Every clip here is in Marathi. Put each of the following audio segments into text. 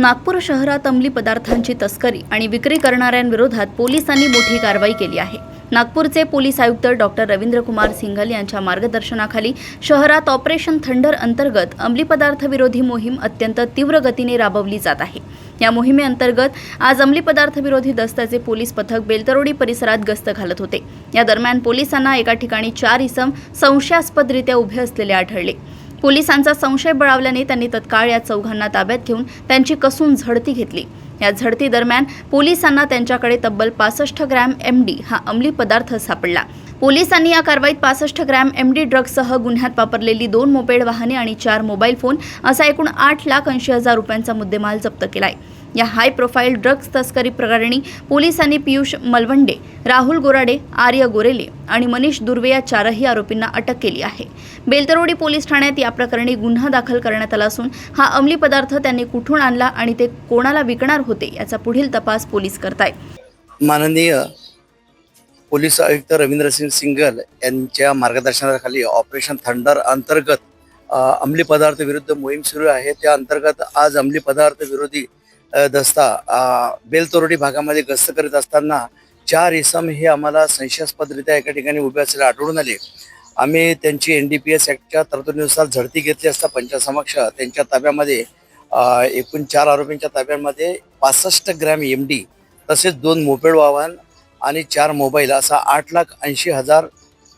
नागपूर शहरात अंमली पदार्थांची तस्करी आणि विक्री करणाऱ्यांविरोधात पोलिसांनी मोठी कारवाई केली आहे। नागपूरचे पोलीस आयुक्त डॉक्टर रवींद्र कुमार सिंघल यांच्या मार्गदर्शनाखाली शहरात ऑपरेशन थंडर अंतर्गत अंमली पदार्थ विरोधी मोहीम अत्यंत तीव्र गतीने राबवली जात आहे। या मोहिमेअंतर्गत आज अंमली पदार्थ विरोधी दस्त्याचे पोलीस पथक बेलतरोडी परिसरात गस्त घालत होते। या दरम्यान पोलिसांना एका ठिकाणी 4 इसम संशयास्पदरित्या उभे असलेले आढळले। पोलिसांचा संशय बळावल्याने त्यांनी तत्काळ या चौघांना ताब्यात घेऊन त्यांची कसून झडती घेतली। या झडती दरम्यान पोलिसांना त्यांच्याकडे तब्बल 65 ग्रॅम एमडी हा अंमली पदार्थ सापडला। पोलिसांनी या कारवाईत 65 ग्रॅम एमडी ड्रग्जसह गुन्ह्यात वापरलेली 2 मोपेड वाहने आणि 4 मोबाईल फोन असा एकूण 8,80,000 रुपयांचा मुद्देमाल जप्त केलाय। या हाय प्रोफाईल ड्रग्ज तस्करी प्रकरणी पोलिसांनी पियुष मलवंडे, राहुल गोराडे, आर्य गोरेले आणि मनीष दुर्वे या 4ही आरोपींना अटक केली आहे। बेलतरोडी पोलीस ठाण्यात या प्रकरणी गुन्हा दाखल करण्यात आला असून हा अंमली पदार्थ त्यांनी कुठून आणला आणि ते कोणाला विकणार होते याचा पुढील तपास पोलीस करतायत। माननीय पोलीस आयुक्त रवींद्र सिंघल यांच्या मार्गदर्शनाखाली ऑपरेशन थंडर अंतर्गत अंमली पदार्थ विरुद्ध मोहीम सुरू आहे। त्या अंतर्गत आज अंमली पदार्थ विरोधी दस्ता बेलतरोडी भागामध्ये गस्त करीत असताना 4 इसम हे आम्हाला संशयास्पदरित्या एका ठिकाणी उभे असलेले आढळून आले। आम्ही त्यांची NDPS ॲक्टच्या तरतुदीनुसार झडती घेतली असता पंचासमक्ष त्यांच्या ताब्यामध्ये एकूण 4 आरोपींच्या ताब्यामध्ये 65 ग्रॅम एमडी तसेच 2 मोपेड वाहन आणि 4 मोबाईल असा 8,80,000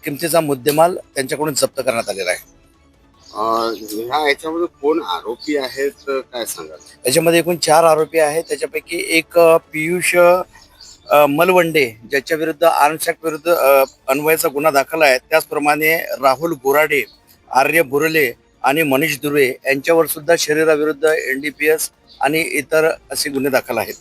किमतीचा मुद्देमाल त्यांच्याकडून जप्त करण्यात आलेला आहे। याच्यामध्ये कोण आरोपी आहेत काय सांगाल? याच्यामध्ये एकूण 4 आरोपी आहेत। त्याच्यापैकी एक पियुष मलवंडे ज्याच्या विरुद्ध आर्म्स ॲक्ट विरुद्ध अन्वयाचा गुन्हा दाखल आहे। त्याचप्रमाणे राहुल गोराडे, आर्य बोरले आणि मनीष दुर्वे यांच्यावर सुद्धा शरीराविरुद्ध NDPS आणि इतर असे गुन्हे दाखल आहेत।